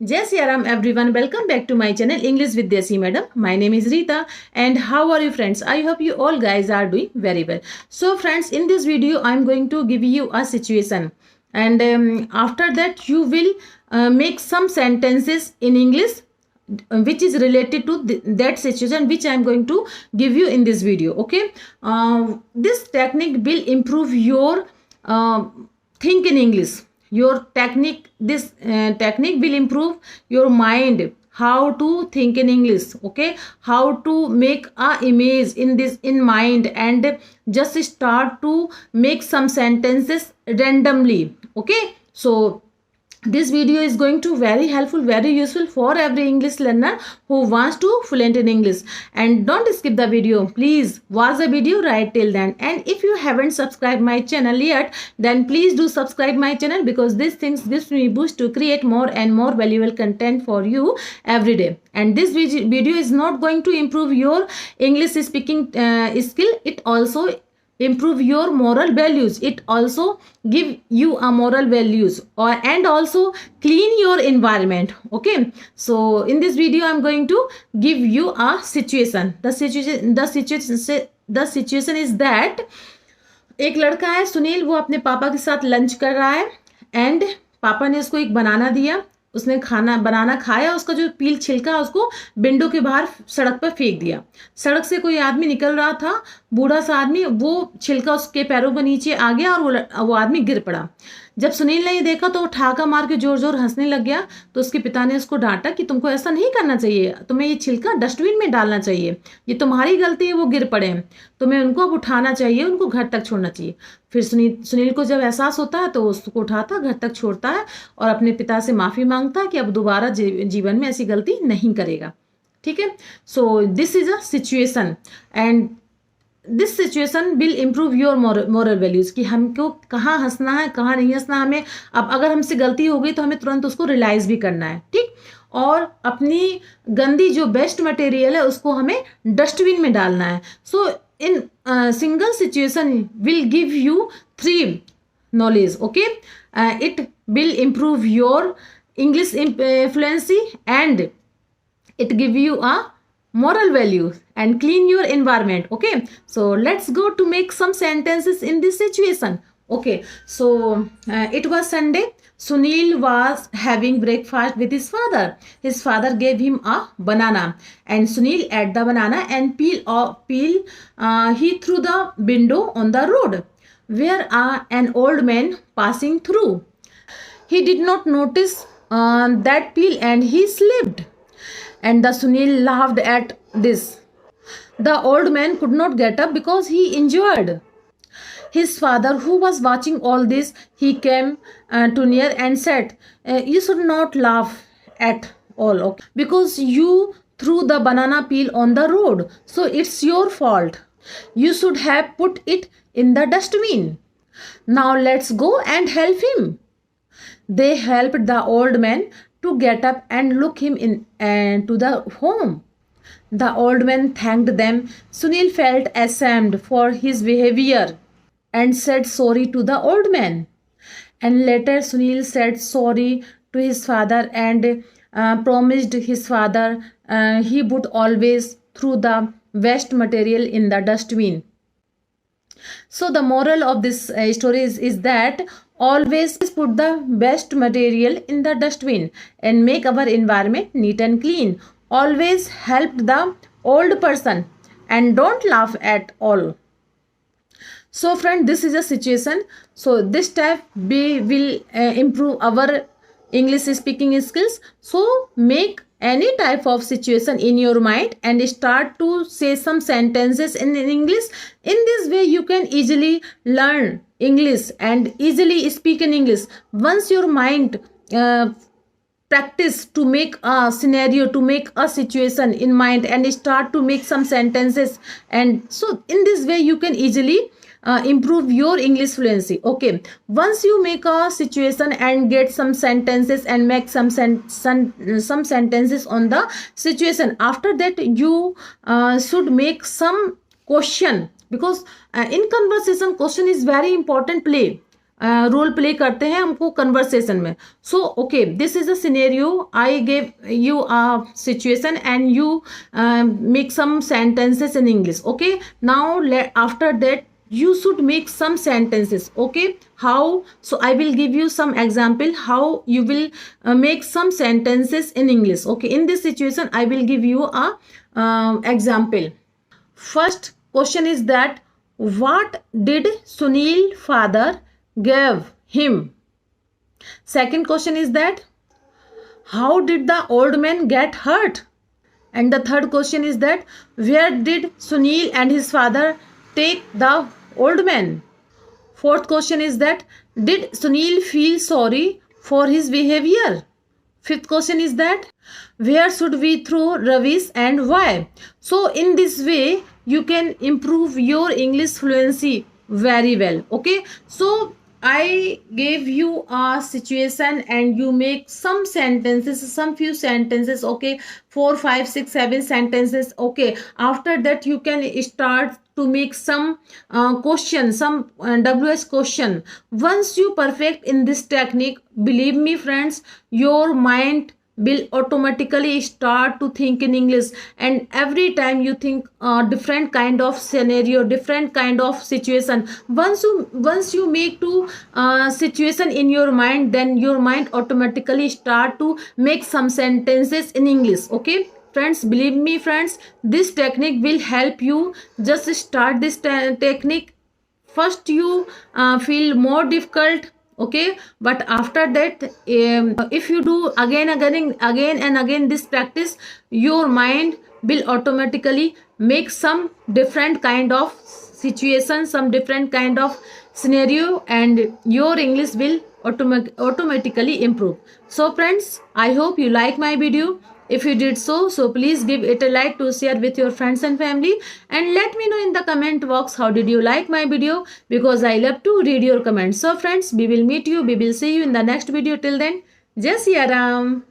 Jai Shri Ram everyone, welcome back to my channel English with Desi Madam. My name is Rita and how are you friends? I hope you all guys are doing very well. So friends, in this video I am going to give you a situation and after that you will make some sentences in English which is related to that situation which I am going to give you in this video. Okay, this technique will improve your think in English. Your technique, this technique will improve your mind, how to think in English. Okay, how to make a image in this in mind and just start to make some sentences randomly. Okay, so this video is going to very helpful, very useful for every English learner who wants to fluent in English. And don't skip the video, please watch the video right till then. And if you haven't subscribed my channel yet, then please do subscribe my channel, because these things gives me boost to create more and more valuable content for you every day. And this video is not going to improve your English speaking skill, it also improve your moral values, it also give you a moral values and also clean your environment. Okay, so in this video I'm going to give you a situation. The situation is that एक लड़का है सुनील, वो अपने पापा के साथ lunch कर रहा है एंड पापा ने उसको एक बनाना दिया, उसने बनाना खाया, उसका जो पील छिलका उसको विंडो के बाहर सड़क पर फेंक दिया। सड़क से कोई आदमी निकल रहा था, बूढ़ा सा आदमी, वो छिलका उसके पैरों पर नीचे आ गया और वो आदमी गिर पड़ा। जब सुनील ने ये देखा तो वो ठाका मार के जोर जोर हंसने लग गया। तो उसके पिता ने उसको डांटा कि तुमको ऐसा नहीं करना चाहिए, तुम्हें ये छिलका डस्टबिन में डालना चाहिए, ये तुम्हारी गलती है, वो गिर पड़े हैं, तुम्हें उनको अब उठाना चाहिए, उनको घर तक छोड़ना चाहिए। फिर सुनील को जब एहसास होता है तो उसको उठाता, घर तक छोड़ता है और अपने पिता से माफ़ी मांगता है कि अब दोबारा जीवन में ऐसी गलती नहीं करेगा। ठीक है, so this is a situation and this situation will improve your moral values कि हमको कहाँ हंसना है, कहाँ नहीं हंसना हमें। अब अगर हमसे गलती हो गई तो हमें तुरंत उसको रियलाइज भी करना है, ठीक, और अपनी गंदी जो वेस्ट मटेरियल है उसको हमें डस्टबिन में डालना है। So in single situation will give you 3 knowledge. Okay, it will improve your English fluency and it give you a moral value and clean your environment. Okay, so let's go to make some sentences in this situation. Okay, so it was Sunday. Sunil was having breakfast with his father. His father gave him a banana and Sunil ate the banana and he threw the window on the road where an old man passing through. He did not notice that peel and he slipped. And the Sunil laughed at this. The old man could not get up because he injured. His father, who was watching all this, he came to near and said, you should not laugh at all, okay? Because you threw the banana peel on the road. So it's your fault. You should have put it in the dustbin. Now let's go and help him. They helped the old man to get up and look him in to the home. The old man thanked them. Sunil felt ashamed for his behavior and said sorry to the old man. And later Sunil said sorry to his father and promised his father he would always throw the waste material in the dustbin. So the moral of this story is that always put the waste material in the dustbin and make our environment neat and clean. Always help the old person and don't laugh at all. So friend, this is a situation. So this type we will improve our English speaking skills. So make any type of situation in your mind and start to say some sentences in English. In this way you can easily learn English and easily speak in English. Once your mind practice to make a scenario, to make a situation in mind and start to make some sentences, and so in this way you can easily improve your English fluency. Okay, once you make a situation and get some sentences and make some sentences on the situation, after that you should make some question, because in conversation question is very important play. Role play करते हैं हमको conversation में. So okay, this is a scenario. I give you a situation and you make some sentences in English. Okay, now after that you should make some sentences. Okay, how? So I will give you some example how you will make some sentences in English. Okay, in this situation I will give you a example. First question is that what did Sunil father gave him? Second question is that how did the old man get hurt? And the third question is that where did Sunil and his father take the old man? Fourth question is that did Sunil feel sorry for his behavior? Fifth question is that where should we throw rubbish and why? So in this way you can improve your English fluency very well. Okay, so I gave you a situation and you make some sentences, some few sentences. Okay, 4, 5, 6, 7 sentences. Okay, after that you can start to make some question, some WS question. Once you perfect in this technique, believe me friends, your mind will automatically start to think in English, and every time you think different kind of scenario, different kind of situation. Once you make two situation in your mind, then your mind automatically start to make some sentences in English. Okay friends, believe me friends, this technique will help you. Just start this technique. First you feel more difficult, okay, but after that if you do again and again this practice, your mind will automatically make some different kind of situation, some different kind of scenario, and your English will automatically improve. So friends, I hope you like my video. If you did so please give it a like, to share with your friends and family, and let me know in the comment box how did you like my video, because I love to read your comments. So friends, we will meet you, we will see you in the next video. Till then, Jai Siya Ram.